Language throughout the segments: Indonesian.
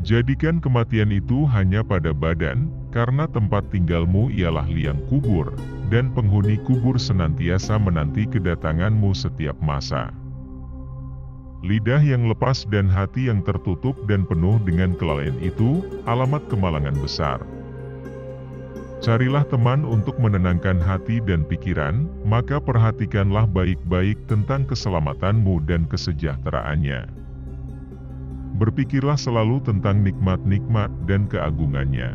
Jadikan kematian itu hanya pada badan, karena tempat tinggalmu ialah liang kubur, dan penghuni kubur senantiasa menanti kedatanganmu setiap masa. Lidah yang lepas dan hati yang tertutup dan penuh dengan kelalaian itu, alamat kemalangan besar. Carilah teman untuk menenangkan hati dan pikiran, maka perhatikanlah baik-baik tentang keselamatanmu dan kesejahteraannya. Berpikirlah selalu tentang nikmat-nikmat dan keagungannya.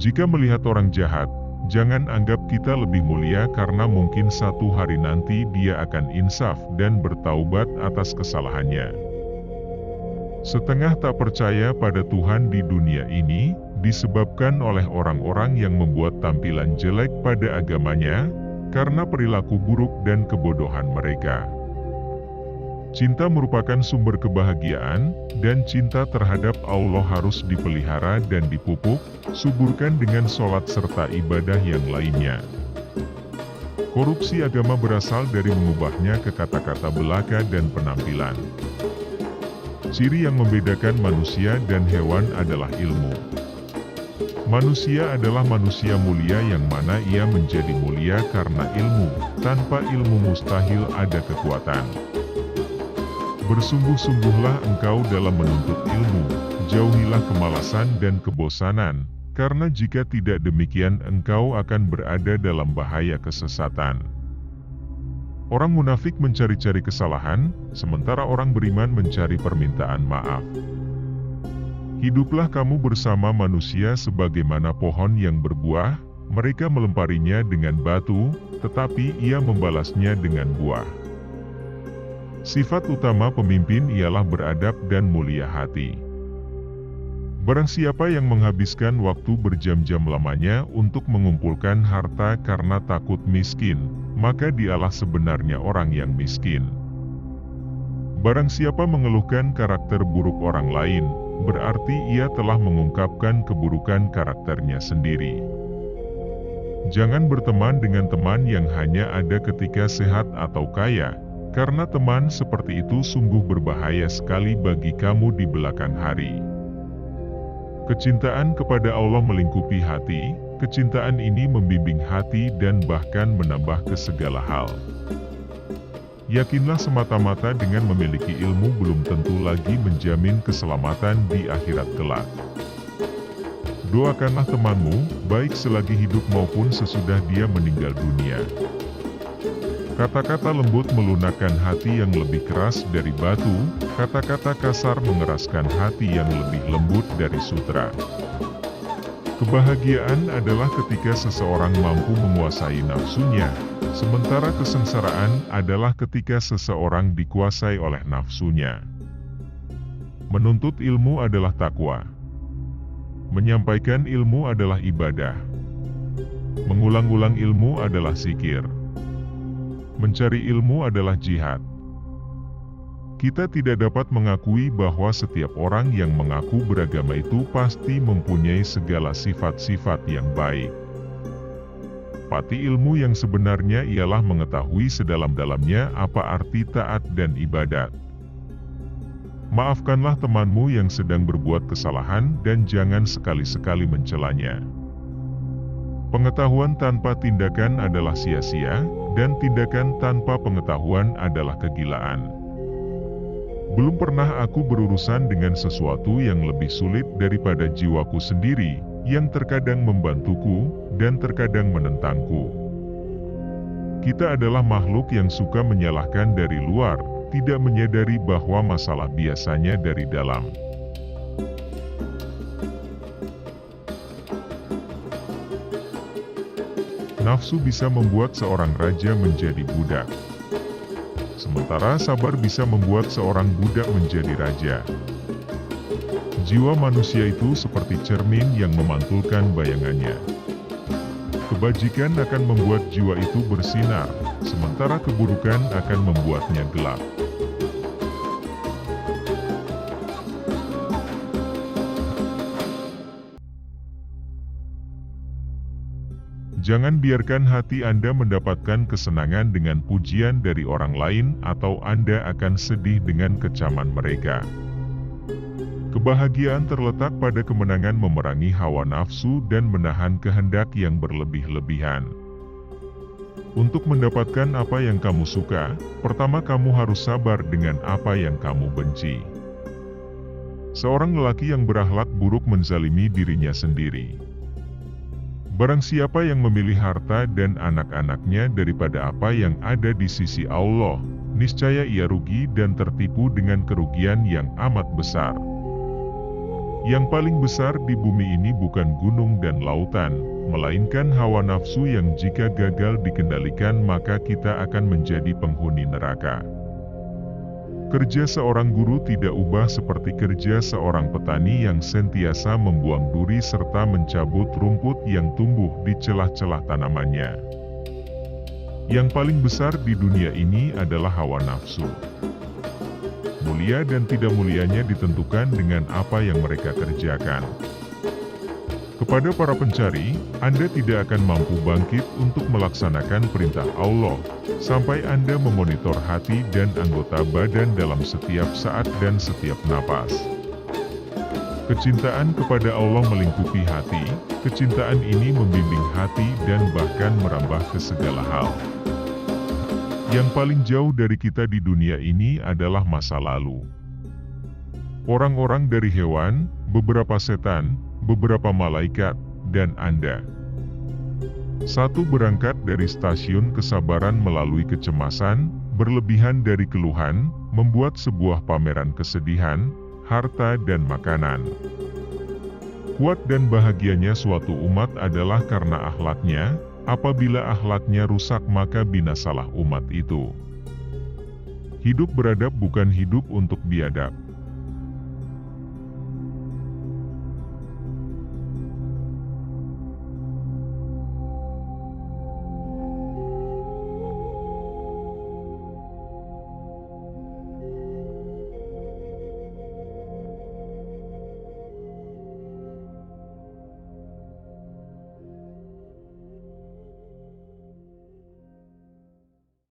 Jika melihat orang jahat, jangan anggap kita lebih mulia karena mungkin satu hari nanti dia akan insaf dan bertaubat atas kesalahannya. Setengah tak percaya pada Tuhan di dunia ini, disebabkan oleh orang-orang yang membuat tampilan jelek pada agamanya, karena perilaku buruk dan kebodohan mereka. Cinta merupakan sumber kebahagiaan, dan cinta terhadap Allah harus dipelihara dan dipupuk, suburkan dengan sholat serta ibadah yang lainnya. Korupsi agama berasal dari mengubahnya ke kata-kata belaka dan penampilan. Ciri yang membedakan manusia dan hewan adalah ilmu. Manusia adalah manusia mulia yang mana ia menjadi mulia karena ilmu. Tanpa ilmu mustahil ada kekuatan. Bersungguh-sungguhlah engkau dalam menuntut ilmu, jauhilah kemalasan dan kebosanan, karena jika tidak demikian engkau akan berada dalam bahaya kesesatan. Orang munafik mencari-cari kesalahan, sementara orang beriman mencari permintaan maaf. Hiduplah kamu bersama manusia sebagaimana pohon yang berbuah, mereka melemparinya dengan batu, tetapi ia membalasnya dengan buah. Sifat utama pemimpin ialah beradab dan mulia hati. Barang siapa yang menghabiskan waktu berjam-jam lamanya untuk mengumpulkan harta karena takut miskin, maka dialah sebenarnya orang yang miskin. Barang siapa mengeluhkan karakter buruk orang lain, berarti ia telah mengungkapkan keburukan karakternya sendiri. Jangan berteman dengan teman yang hanya ada ketika sehat atau kaya, karena teman seperti itu sungguh berbahaya sekali bagi kamu di belakang hari. Kecintaan kepada Allah melingkupi hati, kecintaan ini membimbing hati dan bahkan menambah ke segala hal. Yakinlah semata-mata dengan memiliki ilmu belum tentu lagi menjamin keselamatan di akhirat kelak. Doakanlah temanmu, baik selagi hidup maupun sesudah dia meninggal dunia. Kata-kata lembut melunakkan hati yang lebih keras dari batu, kata-kata kasar mengeraskan hati yang lebih lembut dari sutra. Kebahagiaan adalah ketika seseorang mampu menguasai nafsunya, sementara kesengsaraan adalah ketika seseorang dikuasai oleh nafsunya. Menuntut ilmu adalah takwa. Menyampaikan ilmu adalah ibadah. Mengulang-ulang ilmu adalah zikir. Mencari ilmu adalah jihad. Kita tidak dapat mengakui bahwa setiap orang yang mengaku beragama itu pasti mempunyai segala sifat-sifat yang baik. Pati ilmu yang sebenarnya ialah mengetahui sedalam-dalamnya apa arti taat dan ibadat. Maafkanlah temanmu yang sedang berbuat kesalahan dan jangan sekali-sekali mencelanya. Pengetahuan tanpa tindakan adalah sia-sia, dan tindakan tanpa pengetahuan adalah kegilaan. Belum pernah aku berurusan dengan sesuatu yang lebih sulit daripada jiwaku sendiri, yang terkadang membantuku, dan terkadang menentangku. Kita adalah makhluk yang suka menyalahkan dari luar, tidak menyadari bahwa masalah biasanya dari dalam. Nafsu bisa membuat seorang raja menjadi budak. Sementara sabar bisa membuat seorang budak menjadi raja. Jiwa manusia itu seperti cermin yang memantulkan bayangannya. Kebajikan akan membuat jiwa itu bersinar, sementara keburukan akan membuatnya gelap. Jangan biarkan hati Anda mendapatkan kesenangan dengan pujian dari orang lain atau Anda akan sedih dengan kecaman mereka. Kebahagiaan terletak pada kemenangan memerangi hawa nafsu dan menahan kehendak yang berlebih-lebihan. Untuk mendapatkan apa yang kamu suka, pertama kamu harus sabar dengan apa yang kamu benci. Seorang lelaki yang berakhlak buruk menzalimi dirinya sendiri. Barang siapa yang memilih harta dan anak-anaknya daripada apa yang ada di sisi Allah, niscaya ia rugi dan tertipu dengan kerugian yang amat besar. Yang paling besar di bumi ini bukan gunung dan lautan, melainkan hawa nafsu yang jika gagal dikendalikan maka kita akan menjadi penghuni neraka. Kerja seorang guru tidak ubah seperti kerja seorang petani yang sentiasa membuang duri serta mencabut rumput yang tumbuh di celah-celah tanamannya. Yang paling besar di dunia ini adalah hawa nafsu. Mulia dan tidak mulianya ditentukan dengan apa yang mereka kerjakan. Kepada para pencari, Anda tidak akan mampu bangkit untuk melaksanakan perintah Allah, sampai Anda memonitor hati dan anggota badan dalam setiap saat dan setiap napas. Kecintaan kepada Allah melingkupi hati, kecintaan ini membimbing hati dan bahkan merambah ke segala hal. Yang paling jauh dari kita di dunia ini adalah masa lalu. Orang-orang dari hewan, beberapa setan, beberapa malaikat, dan Anda. Satu berangkat dari stasiun kesabaran melalui kecemasan, berlebihan dari keluhan, membuat sebuah pameran kesedihan, harta dan makanan. Kuat dan bahagianya suatu umat adalah karena akhlaknya. Apabila akhlaknya rusak maka binasalah umat itu. Hidup beradab bukan hidup untuk biadab.